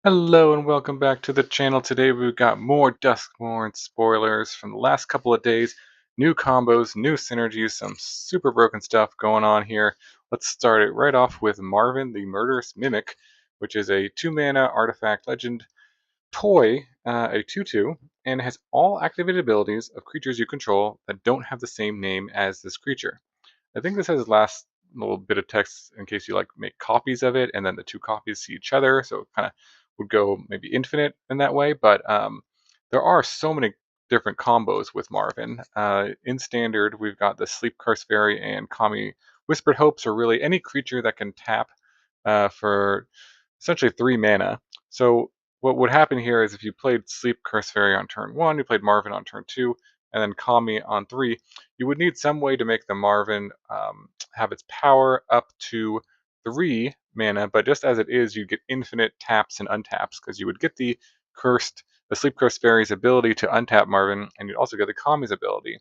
Hello and welcome back to the channel. Today we've got more Duskmourn spoilers from the last couple of days. New combos, new synergies, some super broken stuff going on here. Let's start it right off with Marvin, the Murderous Mimic, which is a 2-mana artifact legend toy, a 2/2, and has all activated abilities of creatures you control that don't have the same name as this creature. I think this has last little bit of text in case you like make copies of it, and then the two copies see each other, so it kind of would go maybe infinite in that way. But there are so many different combos with Marvin. In standard, we've got the Sleep Curse Fairy and Kami Whispered Hopes, or really any creature that can tap for essentially 3 mana. So what would happen here is if you played Sleep Curse Fairy on turn 1, you played Marvin on turn 2, and then Kami on 3, you would need some way to make the Marvin have its power up to 3 mana, but just as it is, you get infinite taps and untaps because you would get the Sleep Cursed Fairy's ability to untap Marvin, and you'd also get the Kami's ability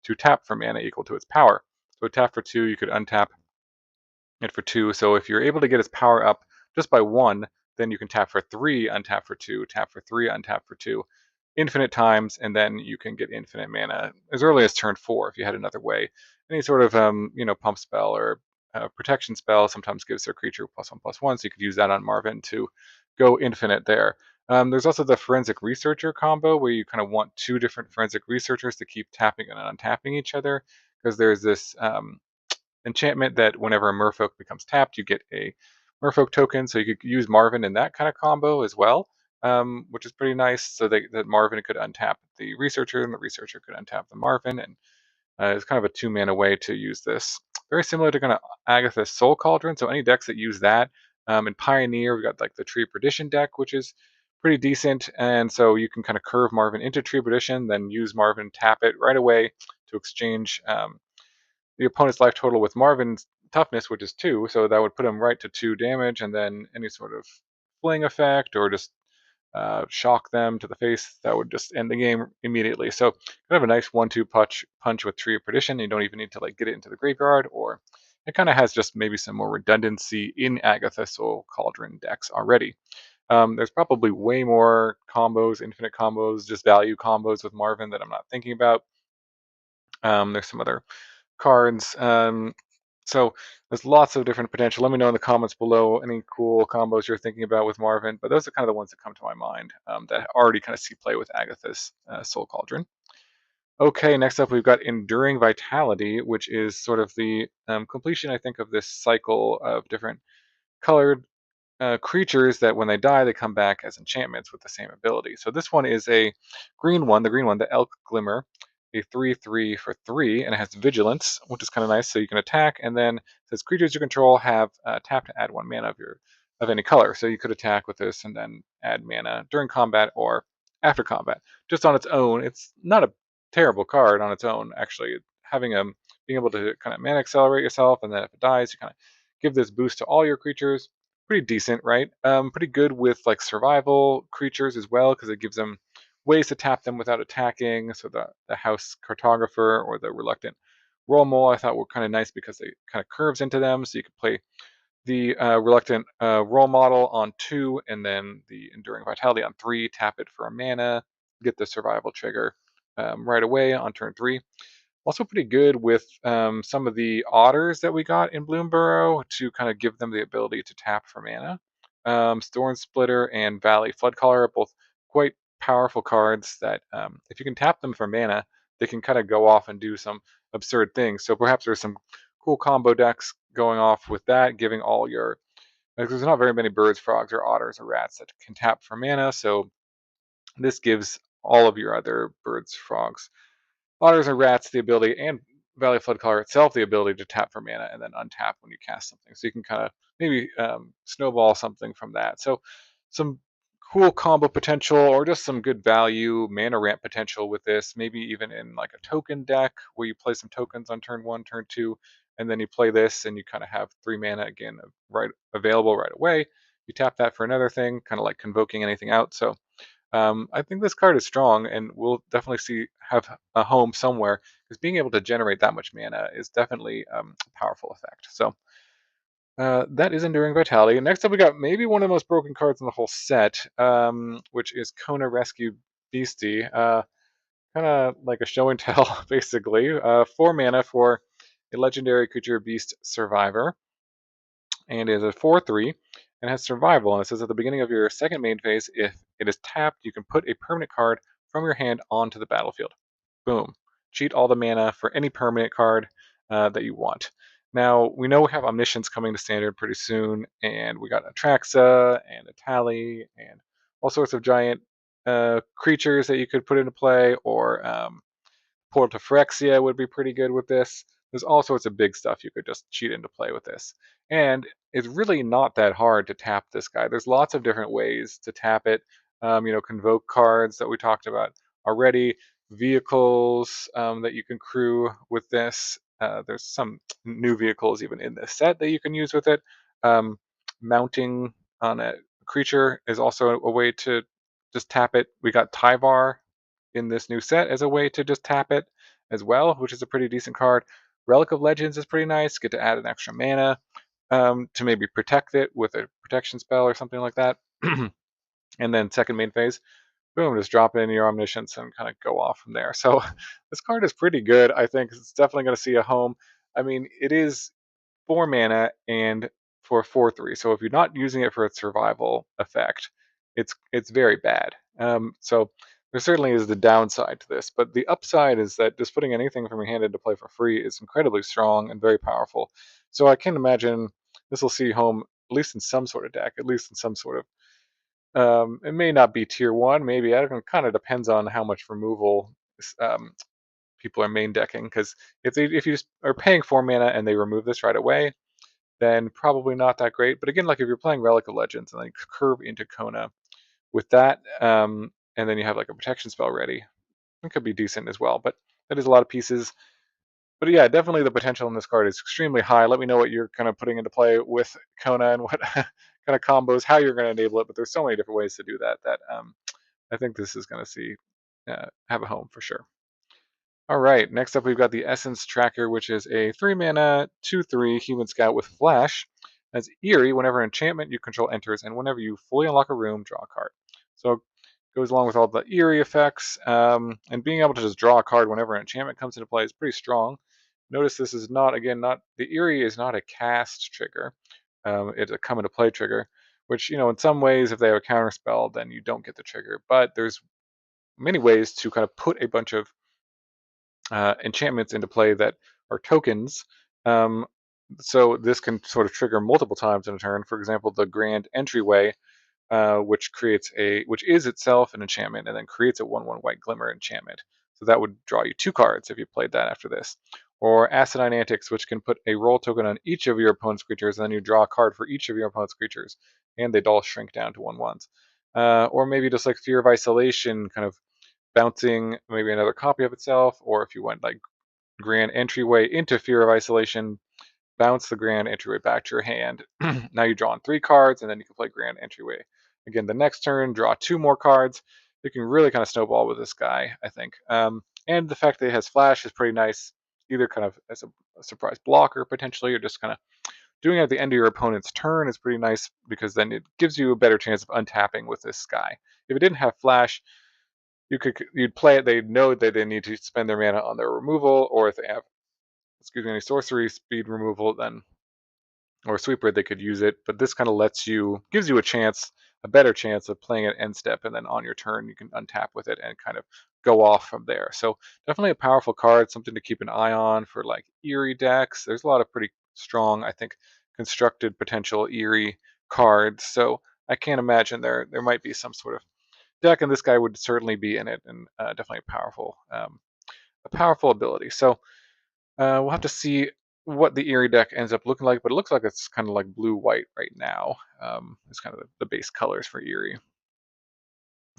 to tap for mana equal to its power. So tap for 2, you could untap it for 2. So if you're able to get its power up just by 1, then you can tap for 3, untap for 2, tap for 3, untap for 2, infinite times, and then you can get infinite mana as early as turn 4 if you had another way. Any sort of pump spell or protection spell sometimes gives their creature +1/+1, so you could use that on Marvin to go infinite there. There's also the Forensic Researcher combo where you kind of want two different Forensic Researchers to keep tapping and untapping each other, because there's this enchantment that whenever a merfolk becomes tapped, you get a merfolk token. So you could use Marvin in that kind of combo as well, which is pretty nice. So that Marvin could untap the researcher, and the researcher could untap the Marvin, and it's kind of a 2-mana way to use this. Very similar to kind of Agatha's Soul Cauldron. So any decks that use that, in Pioneer, we've got like the Tree of Perdition deck, which is pretty decent. And so you can kind of curve Marvin into Tree of Perdition, then use Marvin, tap it right away to exchange the opponent's life total with Marvin's toughness, which is 2, so that would put him right to 2 damage, and then any sort of fling effect or just shock them to the face, that would just end the game immediately. So kind of a nice 1-2 punch with Tree of Perdition. You don't even need to like get it into the graveyard, or it kind of has just maybe some more redundancy in Agatha Soul Cauldron decks already. There's probably way more combos, infinite combos, just value combos with Marvin that I'm not thinking about. There's some other cards. So there's lots of different potential. Let me know in the comments below any cool combos you're thinking about with Marvin, but those are kind of the ones that come to my mind that already kind of see play with Agatha's Soul Cauldron. Okay, next up we've got Enduring Vitality, which is sort of the completion, I think, of this cycle of different colored creatures that when they die, they come back as enchantments with the same ability. So this one is a the green one, the Elk Glimmer, a 3/3 for 3, and it has Vigilance, which is kind of nice. So you can attack, and then it says creatures you control have tap to add 1 mana of any color. So you could attack with this and then add mana during combat or after combat. Just on its own, it's not a terrible card on its own. Actually, having being able to kind of mana accelerate yourself, and then if it dies, you kind of give this boost to all your creatures. Pretty decent, right? Pretty good with like survival creatures as well, because it gives them ways to tap them without attacking. So the House Cartographer or the Reluctant Roll Mole I thought were kind of nice because they kind of curves into them, so you could play the Reluctant Role Model on 2, and then the Enduring Vitality on 3, tap it for a mana, get the survival trigger right away on turn 3. Also pretty good with some of the otters that we got in Bloomburrow to kind of give them the ability to tap for mana. Thorn Splitter and Valley Floodcaller are both quite powerful cards that if you can tap them for mana, they can kind of go off and do some absurd things. So perhaps there's some cool combo decks going off with that, giving all your, like, there's not very many birds, frogs, or otters or rats that can tap for mana. So this gives all of your other birds, frogs, otters, and rats the ability, and Valley Floodcaller itself, the ability to tap for mana and then untap when you cast something. So you can kind of maybe snowball something from that. So some cool combo potential, or just some good value mana ramp potential with this. Maybe even in like a token deck where you play some tokens on turn 1, turn 2, and then you play this and you kind of have 3 mana again right available right away. You tap that for another thing, kind of like convoking anything out. So I think this card is strong, and we'll definitely have a home somewhere, because being able to generate that much mana is definitely a powerful effect. So That is Enduring Vitality. Next up, we got maybe one of the most broken cards in the whole set, which is Kona Rescue Beastie. Kind of like a show and tell, basically. 4 mana for a legendary creature beast survivor, and is a 4/3 and has survival. And it says at the beginning of your second main phase, if it is tapped, you can put a permanent card from your hand onto the battlefield. Boom. Cheat all the mana for any permanent card that you want. Now, we know we have Omniscience coming to standard pretty soon, and we got Atraxa and Atali and all sorts of giant creatures that you could put into play, or Portal to Phyrexia would be pretty good with this. There's all sorts of big stuff you could just cheat into play with this. And it's really not that hard to tap this guy. There's lots of different ways to tap it. Convoke cards that we talked about already, vehicles that you can crew with this. There's some new vehicles even in this set that you can use with it. Mounting on a creature is also a way to just tap it. We got Tyvar in this new set as a way to just tap it as well, which is a pretty decent card. Relic of Legends is pretty nice. Get to add an extra mana to maybe protect it with a protection spell or something like that. And then second main phase, boom, just drop in your Omniscience and kind of go off from there. So this card is pretty good. I think it's definitely going to see a home. I mean, it is 4 mana and for 4/3. So if you're not using it for its survival effect, it's very bad. So there certainly is the downside to this, but the upside is that just putting anything from your hand into play for free is incredibly strong and very powerful. So I can imagine this will see home at least in some sort of deck, at least in some sort of. It may not be tier one, maybe. I don't know. Kind of depends on how much removal people are main decking. Because if you just are paying 4 mana and they remove this right away, then probably not that great. But again, like if you're playing Relic of Legends and then curve into Kona with that, and then you have like a protection spell ready, it could be decent as well. But that is a lot of pieces. But yeah, definitely the potential in this card is extremely high. Let me know what you're kind of putting into play with Kona and what kind of combos, how you're going to enable it. But there's so many different ways to do that that I think this is going to see have a home for sure. All right, next up we've got the Essence Tracker, which is a 3 mana, 2/3 Human Scout with Flash. As Eerie, whenever an enchantment you control enters, and whenever you fully unlock a room, draw a card. So it goes along with all the Eerie effects, and being able to just draw a card whenever an enchantment comes into play is pretty strong. Notice this is not, again, not the Eerie is not a cast trigger. It's a come into play trigger, which, in some ways, if they have a counter spell, then you don't get the trigger. But there's many ways to kind of put a bunch of enchantments into play that are tokens. Um, so this can sort of trigger multiple times in a turn. For example, the Grand Entryway, which is itself an enchantment and then creates a 1/1 white glimmer enchantment. So that would draw you 2 cards if you played that after this. Or Acidine Antics, which can put a roll token on each of your opponent's creatures, and then you draw a card for each of your opponent's creatures, and they all shrink down to 1/1s. Or maybe just like Fear of Isolation, kind of bouncing maybe another copy of itself, or if you went like Grand Entryway into Fear of Isolation, bounce the Grand Entryway back to your hand. Now you're drawing 3 cards, and then you can play Grand Entryway again the next turn, draw 2 more cards. You can really kind of snowball with this guy, I think. And the fact that it has Flash is pretty nice, either kind of as a surprise blocker potentially, or just kind of doing it at the end of your opponent's turn is pretty nice, because then it gives you a better chance of untapping with this guy. If it didn't have Flash, you'd play it. They know that they need to spend their mana on their removal, or if they have, any sorcery speed removal, then or sweeper, they could use it. But this kind of gives you a better chance of playing at end step, and then on your turn you can untap with it and kind of go off from there. So definitely a powerful card, something to keep an eye on for like Eerie decks. There's a lot of pretty strong, I think, constructed potential Eerie cards. So I can't imagine there might be some sort of deck, and this guy would certainly be in it, and definitely a powerful ability. So we'll have to see what the Eerie deck ends up looking like, but it looks like it's kind of like blue-white right now. It's kind of the base colors for Eerie.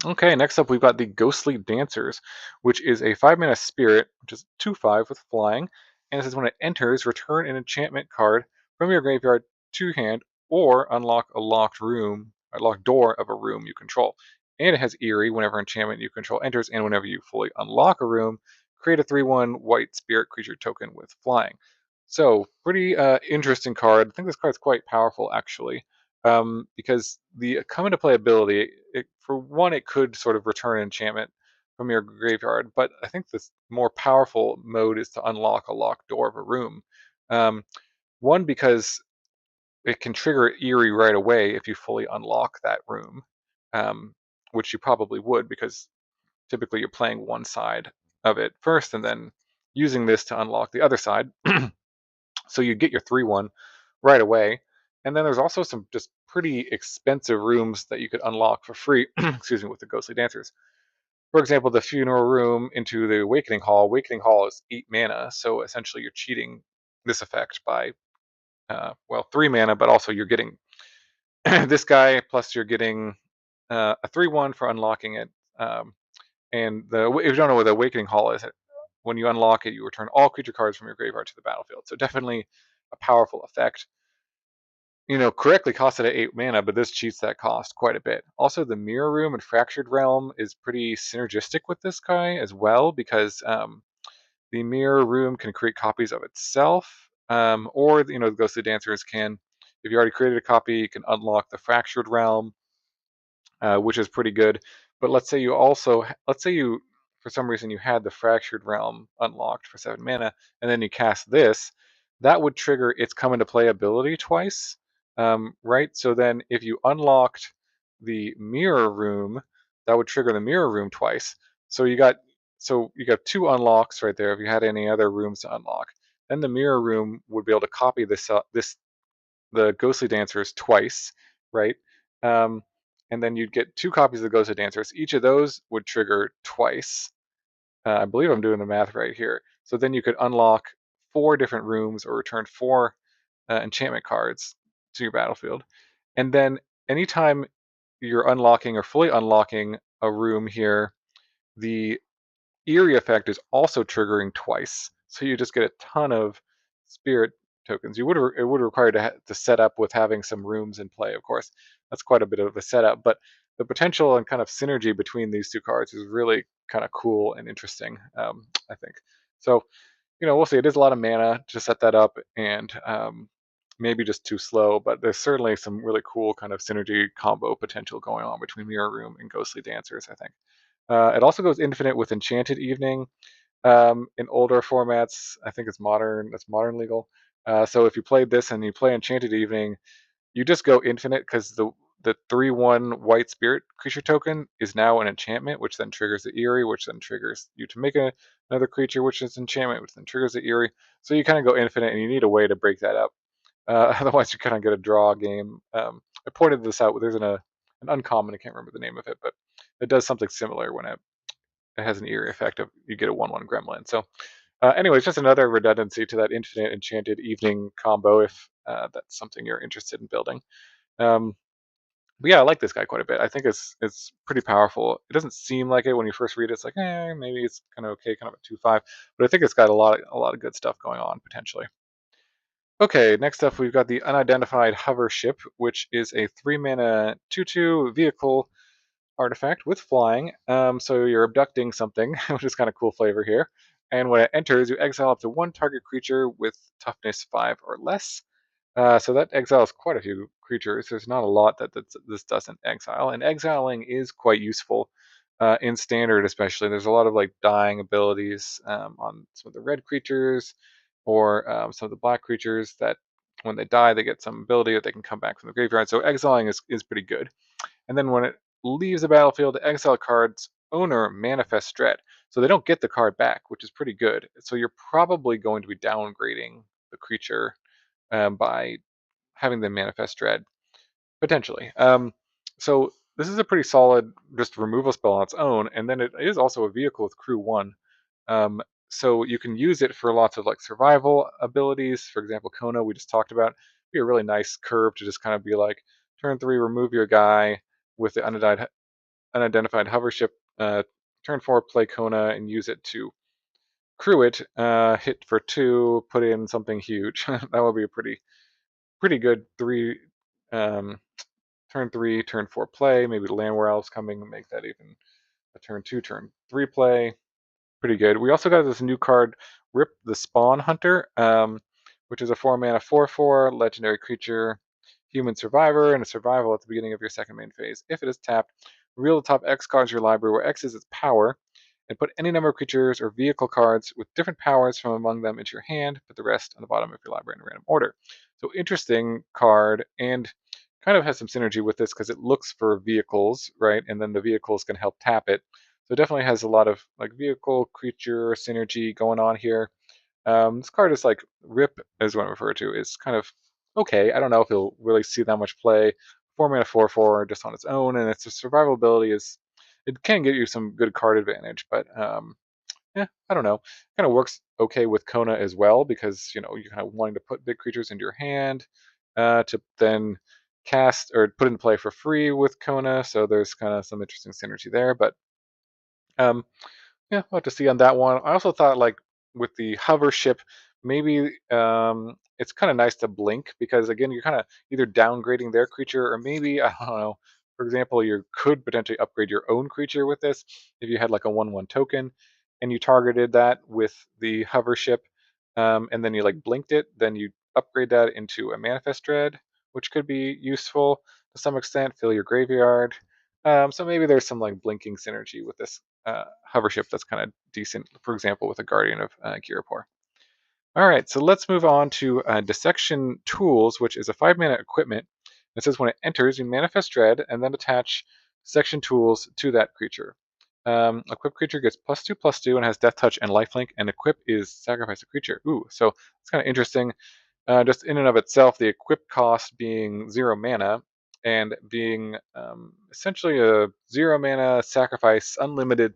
Okay, next up we've got the Ghostly Dancers, which is a 5 mana spirit, which is 2/5 with flying, and it says when it enters, return an enchantment card from your graveyard to your hand, or unlock a locked door of a room you control. And it has Eerie whenever enchantment you control enters, and whenever you fully unlock a room, create a 3/1 white spirit creature token with flying. So pretty interesting card. I think this card's quite powerful actually, because the come into play ability. For one, it could sort of return enchantment from your graveyard, but I think this more powerful mode is to unlock a locked door of a room. Um, one, because it can trigger Eerie right away if you fully unlock that room, um, which you probably would because typically you're playing one side of it first and then using this to unlock the other side. So you get your 3/1 right away. And then there's also some just pretty expensive rooms that you could unlock for free, excuse me, with the Ghostly Dancers. For example, the Funeral Room into the Awakening Hall. Awakening Hall is 8 mana, so essentially you're cheating this effect by, well, 3 mana, but also you're getting this guy, plus you're getting a 3/1 for unlocking it. And if you don't know what the Awakening Hall is, when you unlock it, you return all creature cards from your graveyard to the battlefield. So definitely a powerful effect. Correctly costed at 8 mana, but this cheats that cost quite a bit. Also, the Mirror Room and Fractured Realm is pretty synergistic with this guy as well, because the Mirror Room can create copies of itself, or the Ghostly Dancers can. If you already created a copy, you can unlock the Fractured Realm, which is pretty good. But let's say you, for some reason, you had the Fractured Realm unlocked for 7 mana, and then you cast this, that would trigger its come into play ability twice, right? So then if you unlocked the Mirror Room, that would trigger the Mirror Room twice. So you got two unlocks right there if you had any other rooms to unlock. Then the Mirror Room would be able to copy the Ghostly Dancers twice, right? Um, and then you'd get two copies of the Ghostly Dancers. Each of those would trigger twice. I believe I'm doing the math right here. So then you could unlock 4 different rooms or return 4 enchantment cards to your battlefield. And then anytime you're unlocking or fully unlocking a room here, the Eerie effect is also triggering twice, so you just get a ton of spirit tokens. It would require to set up with having some rooms in play, of course. That's quite a bit of a setup, but the potential and kind of synergy between these two cards is really kind of cool and interesting, I think. So, we'll see. It is a lot of mana to set that up, and maybe just too slow, but there's certainly some really cool kind of synergy combo potential going on between Mirror Room and Ghostly Dancers, I think. It also goes infinite with Enchanted Evening. In older formats, I think it's modern. That's modern legal. So if you played this and you play Enchanted Evening, you just go infinite because the 3/1 white spirit creature token is now an enchantment, which then triggers the Eerie, which then triggers you to make another creature, which is enchantment, which then triggers the Eerie. So you kind of go infinite, and you need a way to break that up. Otherwise, you kind of get a draw game. I pointed this out. There's an uncommon. I can't remember the name of it, but it does something similar when it has an Eerie effect of you get a 1/1 gremlin. So anyways, just another redundancy to that infinite enchanted evening combo if that's something you're interested in building. Um, but yeah, I like this guy quite a bit. I think it's pretty powerful. It doesn't seem like it when you first read it. It's like, maybe it's kind of okay, kind of a 2/5. But I think it's got a lot of good stuff going on potentially. Okay, next up we've got the Unidentified Hover Ship, which is a 3 mana 2/2 vehicle artifact with flying. So you're abducting something, which is kind of cool flavor here. And when it enters, you exile up to one target creature with toughness 5 or less. So that exiles quite a few creatures. There's not a lot that this doesn't exile, and exiling is quite useful in standard, especially. There's a lot of like dying abilities on some of the red creatures or some of the black creatures that when they die, they get some ability that they can come back from the graveyard. So exiling is pretty good. And then when it leaves the battlefield, the exile card's owner manifests dread. So they don't get the card back, which is pretty good. So you're probably going to be downgrading the creature by having them manifest dread, potentially. So this is a pretty solid just removal spell on its own, and then it is also a vehicle with crew 1. Um, so you can use it for lots of like survival abilities. For example, Kona, we just talked about, be a really nice curve to just kind of be like, turn 3, remove your guy with the unidentified hover ship. Turn 4, play Kona and use it to crew it. Hit for 2, put in something huge. That would be a pretty good um, turn 3, turn 4 play. Maybe the land elves coming and make that even a turn 2, turn 3 play. Pretty good. We also got this new card, Rip the Spawn Hunter, which is a 4-mana 4/4 legendary creature, human survivor, and a survival at the beginning of your second main phase. If it is tapped, reveal the top X cards of your library, where X is its power, and put any number of creatures or vehicle cards with different powers from among them into your hand. Put the rest on the bottom of your library in random order. So interesting card, and kind of has some synergy with this because it looks for vehicles, right? And then the vehicles can help tap it. So it definitely has a lot of like vehicle creature synergy going on here. This card is like Rip, is what I refer to, is kind of okay. I don't know if he'll really see that much play. 4-mana 4/4 just on its own, and its survival ability is, it can get you some good card advantage, but yeah, I don't know. Kind of works okay with Kona as well because you're kind of wanting to put big creatures into your hand to then cast or put into play for free with Kona. So there's kind of some interesting synergy there, but um, yeah, we'll have to see on that one. I also thought like with the hover ship, maybe it's kind of nice to blink because again, you're kind of either downgrading their creature or maybe I don't know. For example, you could potentially upgrade your own creature with this if you had like a 1/1 token and you targeted that with the hover ship, and then you like blinked it, then you upgrade that into a manifest dread, which could be useful to some extent. Fill your graveyard. So maybe there's some like blinking synergy with this hover ship that's kind of decent, for example, with a Guardian of Girapor. All right, so let's move on to Dissection Tools, which is a 5-mana equipment. It says when it enters, you manifest dread and then attach Dissection Tools to that creature. Equip creature gets +2/+2 and has Death Touch and Lifelink, and equip is sacrifice a creature. Ooh, so it's kind of interesting. Just in and of itself, the equip cost being 0 mana and being essentially a 0 mana sacrifice, unlimited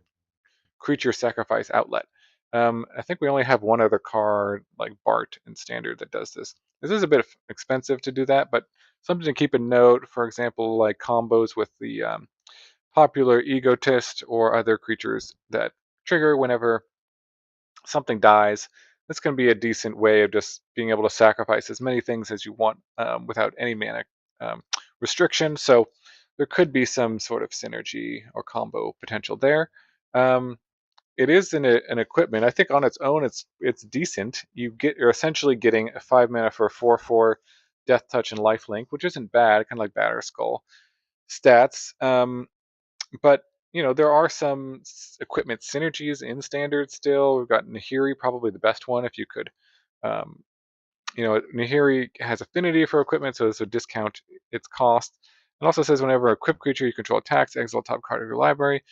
creature sacrifice outlet. I think we only have one other card, like Bart in Standard, that does this. This is a bit expensive to do that, but something to keep in note. For example, like combos with the popular Egotist or other creatures that trigger whenever something dies. This can be a decent way of just being able to sacrifice as many things as you want without any mana um, restriction. So there could be some sort of synergy or combo potential there. Um, it is an equipment. I think on its own, it's decent. You're essentially getting a 5 mana for a 4/4 Death Touch and Lifelink, which isn't bad. Kind of like Batter Skull stats. But there are some equipment synergies in Standard still. We've got Nahiri, probably the best one. If you could, um, Nahiri has affinity for equipment, so this would discount its cost. It also says whenever a equipped creature you control attacks, exile top card of your library.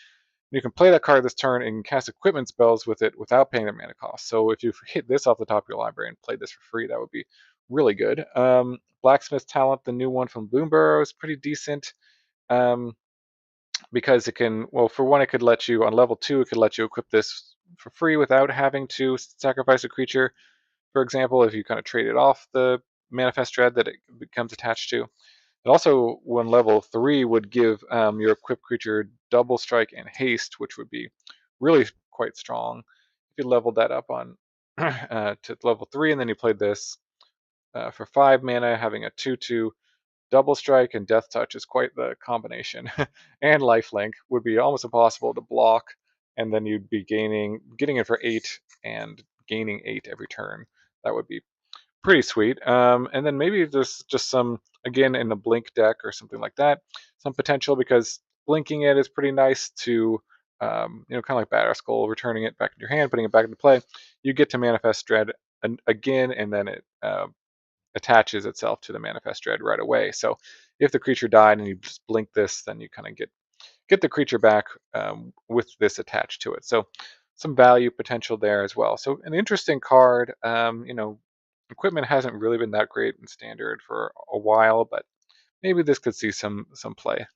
You can play that card this turn and cast equipment spells with it without paying their mana cost. So if you hit this off the top of your library and played this for free, that would be really good. Blacksmith Talent, the new one from Bloomburrow, is pretty decent. Because it can, well, for one, it could let you, on level 2, it could let you equip this for free without having to sacrifice a creature. For example, if you kind of traded off the Manifest Dread that it becomes attached to. It also, when level 3, would give your equipped creature double strike and haste, which would be really quite strong. If you leveled that up on to level 3, and then you played this for 5 mana, having a 2/2 double strike and death touch is quite the combination. And lifelink would be almost impossible to block, and then you'd be getting it for 8 and gaining 8 every turn. That would be pretty sweet. And then maybe there's just some, again, in the blink deck or something like that, some potential because blinking it is pretty nice to, kind of like Batter Skull, returning it back in your hand, putting it back into play. You get to manifest dread again, and then it attaches itself to the manifest dread right away. So if the creature died and you just blink this, then you kind of get the creature back with this attached to it. So some value potential there as well. So an interesting card. Equipment hasn't really been that great in Standard for a while, but maybe this could see some play.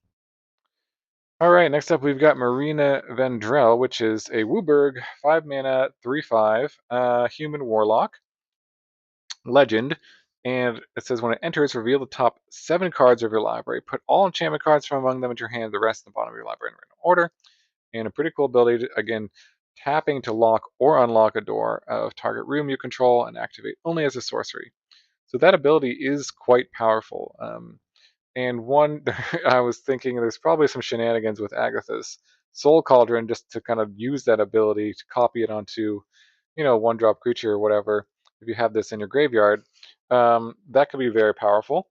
All right, next up we've got Marina Vendrell, which is a Wooburg 5-mana 3/5 human warlock legend. And it says when it enters, reveal the top 7 cards of your library. Put all enchantment cards from among them into your hand, the rest in the bottom of your library in random order. And a pretty cool ability to, again, tapping to lock or unlock a door of target room you control and activate only as a sorcery. So that ability is quite powerful. And one, I was thinking there's probably some shenanigans with Agatha's Soul Cauldron just to kind of use that ability to copy it onto, 1-drop creature or whatever. If you have this in your graveyard, That could be very powerful.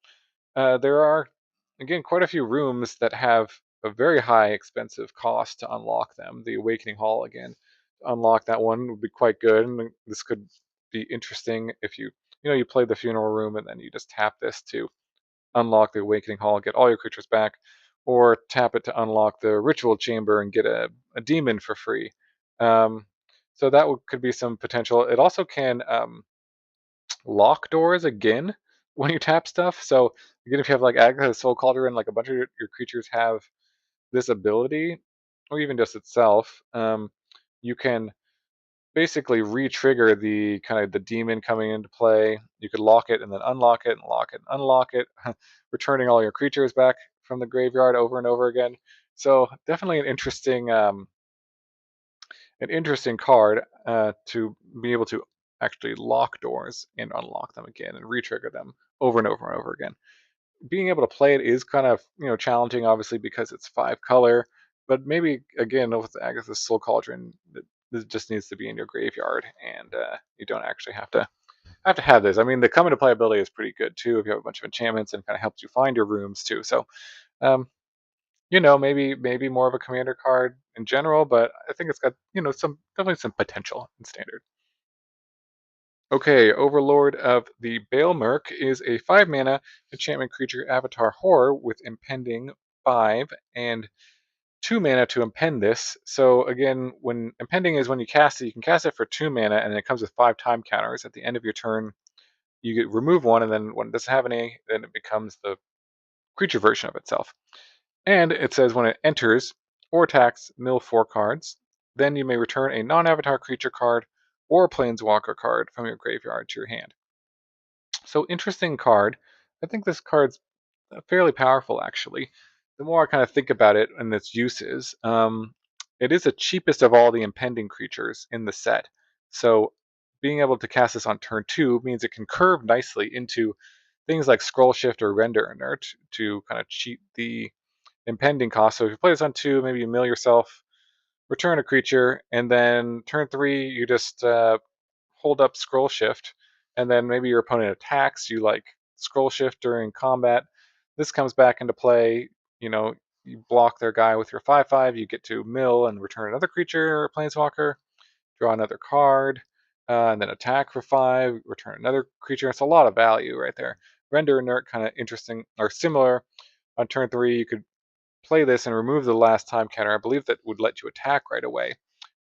There are, again, quite a few rooms that have a very high expensive cost to unlock them. The Awakening Hall, again, to unlock that one would be quite good. And this could be interesting if you play the Funeral Room and then you just tap this to unlock the Awakening Hall, get all your creatures back, or tap it to unlock the Ritual Chamber and get a demon for free. Um, so that could be some potential. It also can lock doors again when you tap stuff. So again, if you have like Agatha's Soul Cauldron, like a bunch of your creatures have this ability, or even just itself, you can basically re-trigger the kind of the demon coming into play. You could lock it and then unlock it and lock it and unlock it, returning all your creatures back from the graveyard over and over again. So definitely an interesting card to be able to actually lock doors and unlock them again and re-trigger them over and over and over again. Being able to play it is kind of challenging, obviously, because it's 5 color. But maybe again with Agatha's Soul Cauldron, this just needs to be in your graveyard, and you don't actually have this. I mean, the come into play ability is pretty good too if you have a bunch of enchantments and kind of helps you find your rooms too. So um, maybe more of a commander card in general, but I think it's got some definitely some potential in standard. Okay, Overlord of the Balemerc is a 5 mana enchantment creature avatar horror with impending 5 and 2 mana to impend this. So again, when impending is when you cast it, you can cast it for 2 mana, and it comes with 5 time counters. At the end of your turn, you get remove one, and then when it doesn't have any, then it becomes the creature version of itself. And it says when it enters or attacks, mill 4 cards. Then you may return a non-avatar creature card or a planeswalker card from your graveyard to your hand. So interesting card. I think this card's fairly powerful, actually. The more I kind of think about it and its uses, it is the cheapest of all the impending creatures in the set. So being able to cast this on turn 2 means it can curve nicely into things like Scroll Shift or Render Inert to kind of cheat the impending cost. So if you play this on 2, maybe you mill yourself, return a creature, and then turn 3 you just hold up Scroll Shift, and then maybe your opponent attacks you, like Scroll Shift during combat. This comes back into play. You block their guy with your 5/5. You get to mill and return another creature or planeswalker, draw another card, and then attack for 5, return another creature. It's a lot of value right there. Render Inert, kind of interesting or similar. On turn 3, you could play this and remove the last time counter. I believe that would let you attack right away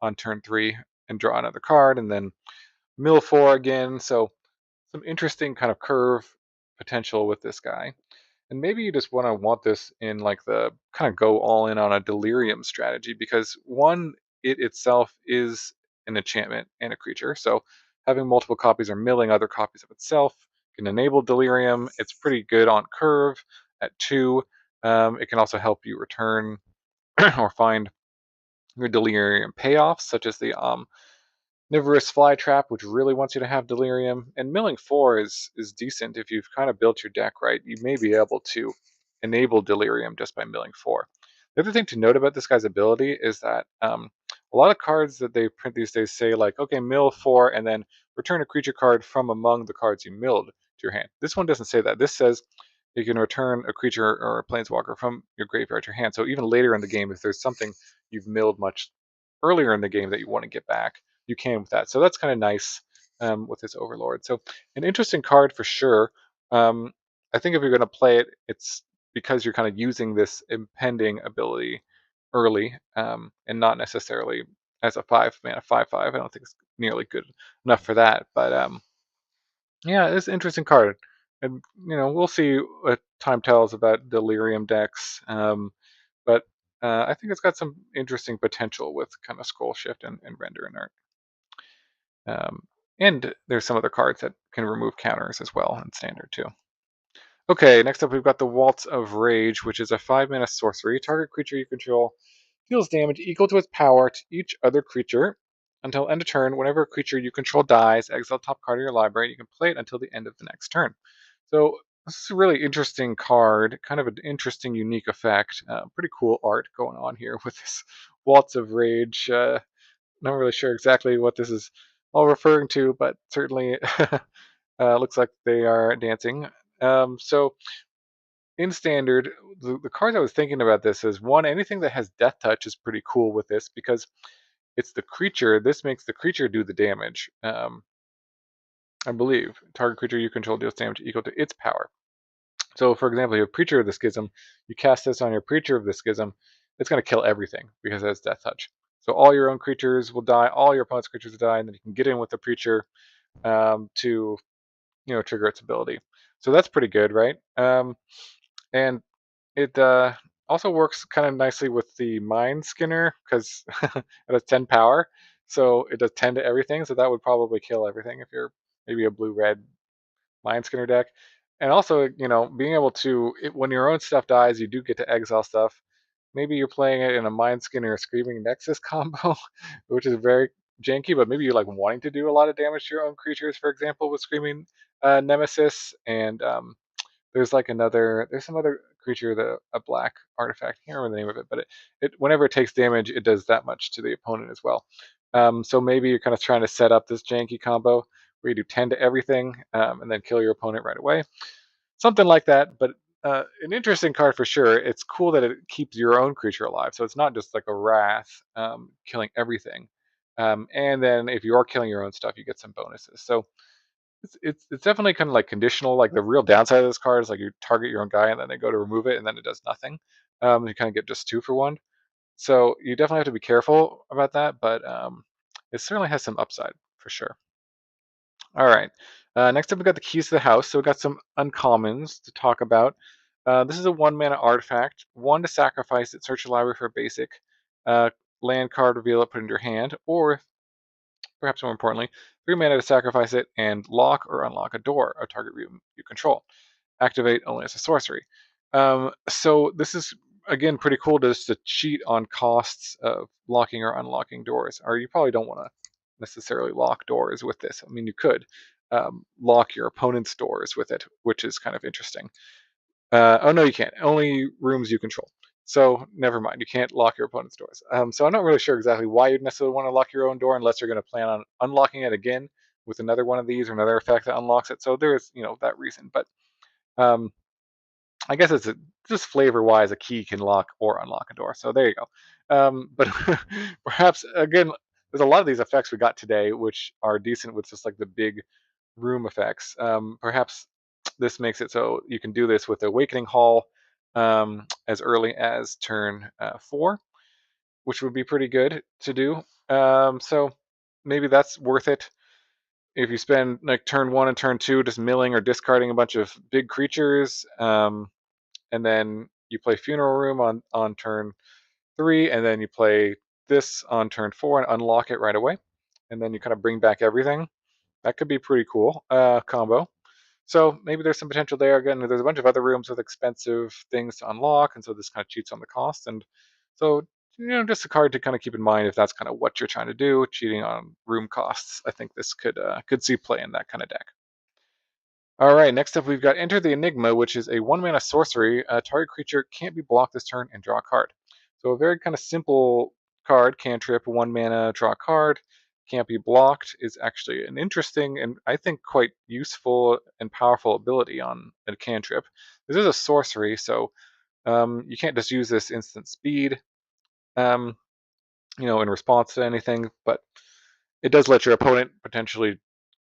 on turn 3 and draw another card, and then mill 4 again. So some interesting kind of curve potential with this guy. And maybe you just want this in like the kind of go all in on a delirium strategy, because one, it itself is an enchantment and a creature. So having multiple copies or milling other copies of itself can enable delirium. It's pretty good on curve at 2. It can also help you return or find your delirium payoffs, such as the Nivorous Flytrap, which really wants you to have Delirium. And milling 4 is decent if you've kind of built your deck right. You may be able to enable Delirium just by milling 4. The other thing to note about this guy's ability is that a lot of cards that they print these days say, like, okay, mill 4 and then return a creature card from among the cards you milled to your hand. This one doesn't say that. This says you can return a creature or a planeswalker from your graveyard to your hand. So even later in the game, if there's something you've milled much earlier in the game that you want to get back, you can with that. So that's kind of nice with this Overlord. So an interesting card for sure. I think if you're going to play it, it's because you're kind of using this impending ability early, and not necessarily as a 5 mana 5/5. I don't think it's nearly good enough for that. But yeah, it's an interesting card. And we'll see what time tells about Delirium decks. But I think it's got some interesting potential with kind of Scroll Shift and Render Inert. And there's some other cards that can remove counters as well in standard too. Okay, next up we've got the Waltz of Rage, which is a 5 mana sorcery. Target creature you control deals damage equal to its power to each other creature until end of turn. Whenever a creature you control dies, exile top card of your library. You can play it until the end of the next turn. So this is a really interesting card, kind of an interesting, unique effect. Pretty cool art going on here with this Waltz of Rage. Not really sure exactly what this is all referring to, but certainly Looks like they are dancing. So in standard, the cards I was thinking about this is one, anything that has death touch is pretty cool with this because it's the creature. This makes the creature do the damage. I believe target creature you control deals damage equal to its power. So, for example, you have Preacher of the Schism. You cast this on your Preacher of the Schism. It's going to kill everything because it has Death Touch. So all your own creatures will die. All your opponent's creatures will die, and then you can get in with the Preacher to trigger its ability. So that's pretty good, right? And it also works kind of nicely with the Mind Skinner because it has 10 power. So it does 10 to everything. So that would probably kill everything if you're maybe a blue-red Mind Skinner deck. And also, being able to, when your own stuff dies, you do get to exile stuff. Maybe you're playing it in a Mind Skinner Screaming Nexus combo, which is very janky, but maybe you like wanting to do a lot of damage to your own creatures, for example, with Screaming Nemesis. And there's some other creature, a black artifact. I can't remember the name of it, but whenever it takes damage, it does that much to the opponent as well. So maybe you're kind of trying to set up this janky combo where you do 10 to everything and then kill your opponent right away. Something like that, but an interesting card for sure. It's cool that it keeps your own creature alive. So it's not just like a Wrath killing everything. And then if you are killing your own stuff, you get some bonuses. So it's definitely kind of like conditional. Like the real downside of this card is like you target your own guy and then they go to remove it and then it does nothing. You kind of get just 2 for 1. So you definitely have to be careful about that, but it certainly has some upside for sure. All right. Next up, we got the keys to the house. So we got some uncommons to talk about. This is a 1 mana artifact. 1 to sacrifice it. Search your library for a basic uh, land card, reveal it, put it into your hand, or perhaps more importantly, 3 mana to sacrifice it and lock or unlock a door, a target room you control. Activate only as a sorcery. So this is again pretty cool just to cheat on costs of locking or unlocking doors. Or you probably don't want to necessarily lock doors with this. I mean, you could lock your opponent's doors with it, which is kind of interesting. Oh no, you can't. Only rooms you control. So never mind. You can't lock your opponent's doors. So I'm not really sure exactly why you'd necessarily want to lock your own door unless you're going to plan on unlocking it again with another one of these or another effect that unlocks it. So there is, that reason. But um, I guess just flavor-wise, a key can lock or unlock a door. So there you go. But perhaps again, there's a lot of these effects we got today, which are decent with just like the big room effects. Perhaps this makes it so you can do this with Awakening Hall as early as turn 4, which would be pretty good to do. So maybe that's worth it. If you spend like turn 1 and turn 2 just milling or discarding a bunch of big creatures, and then you play Funeral Room on turn 3, and then you play this on turn 4 and unlock it right away, and then you kind of bring back everything. That could be pretty cool combo. So maybe there's some potential there. Again, there's a bunch of other rooms with expensive things to unlock, and so this kind of cheats on the cost. And so, just a card to kind of keep in mind if that's kind of what you're trying to do, cheating on room costs. I think this could see play in that kind of deck. All right, next up we've got Enter the Enigma, which is a 1 mana sorcery. A target creature can't be blocked this turn and draw a card. So a very kind of simple card, cantrip, 1 mana, draw a card, can't be blocked, is actually an interesting and I think quite useful and powerful ability on a cantrip. This is a sorcery, so you can't just use this instant speed, um, in response to anything, but it does let your opponent potentially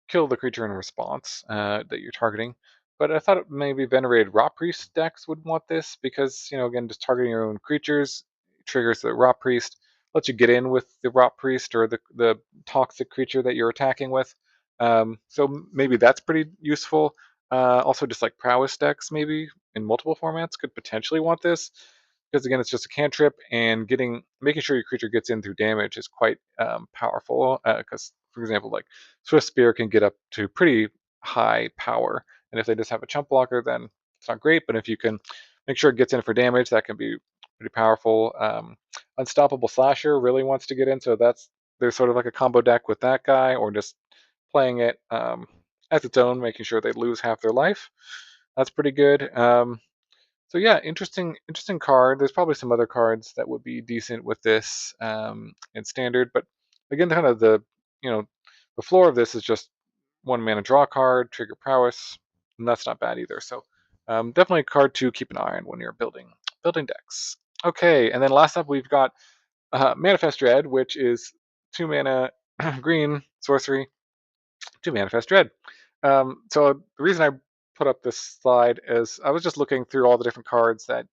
kill the creature in response that you're targeting. But I thought maybe Venerated Rot Priest decks would want this because, again, just targeting your own creatures triggers the Rot Priest, lets you get in with the Rot Priest or the toxic creature that you're attacking with. So maybe that's pretty useful. Also, just like Prowess decks, maybe in multiple formats, could potentially want this because again, it's just a cantrip, and making sure your creature gets in through damage is quite powerful. Because, for example, like Swift Spear can get up to pretty high power, and if they just have a chump blocker, then it's not great. But if you can make sure it gets in for damage, that can be pretty powerful. Unstoppable Slasher really wants to get in, so there's sort of like a combo deck with that guy, or just playing it as its own, making sure they lose half their life. That's pretty good. So yeah, interesting card. There's probably some other cards that would be decent with this in standard, but again, kind of the floor of this is just 1 mana draw card, trigger prowess, and that's not bad either. So definitely a card to keep an eye on when you're building decks. Okay, and then last up we've got Manifest Dread, which is 2 mana green sorcery to Manifest Dread. So the reason I put up this slide is I was just looking through all the different cards that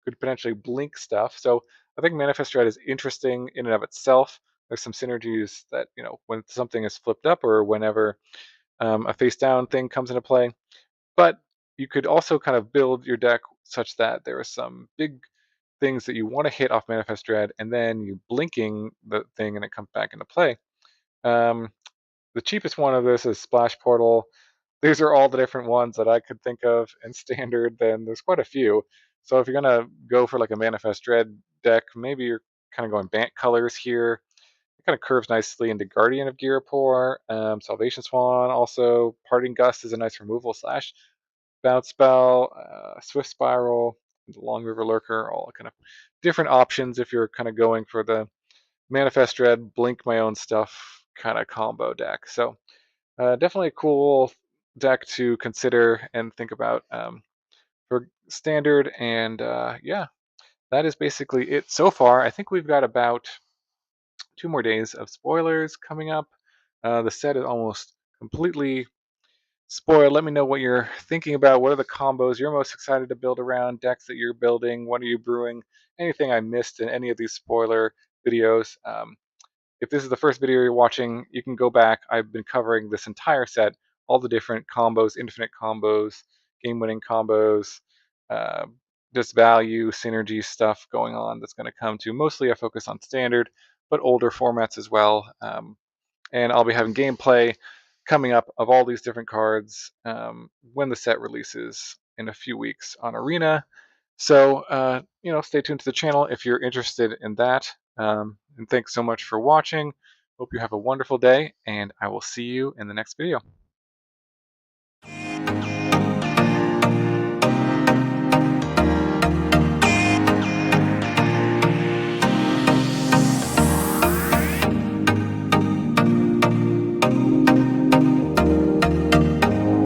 could potentially blink stuff. So I think Manifest Dread is interesting in and of itself. There's some synergies that, when something is flipped up or whenever a face down thing comes into play. But you could also kind of build your deck such that there are some big things that you want to hit off Manifest Dread, and then you blinking the thing and it comes back into play. Um, the cheapest one of this is Splash Portal. These are all the different ones that I could think of in standard. Then there's quite a few. So if you're gonna go for like a Manifest Dread deck, maybe you're kind of going Bant colors here. It kind of curves nicely into Guardian of Girapor, Salvation Swan. Also, Parting Gust is a nice removal slash bounce spell. Swift Spiral, Long River Lurker, all kind of different options if you're kind of going for the Manifest Dread, blink my own stuff kind of combo deck. So definitely a cool deck to consider and think about for standard. And yeah, that is basically it so far. I think we've got about 2 more days of spoilers coming up. The set is almost completely spoiled. Let me know what you're thinking about. What are the combos you're most excited to build around, decks that you're building? What are you brewing? Anything I missed in any of these spoiler videos? If this is the first video you're watching, you can go back. I've been covering this entire set, all the different combos, infinite combos, game-winning combos, uh, just value, synergy stuff going on that's going to come to. Mostly I focus on standard, but older formats as well. And I'll be having gameplay coming up of all these different cards when the set releases in a few weeks on Arena. So, stay tuned to the channel if you're interested in that. And thanks so much for watching. Hope you have a wonderful day, and I will see you in the next video.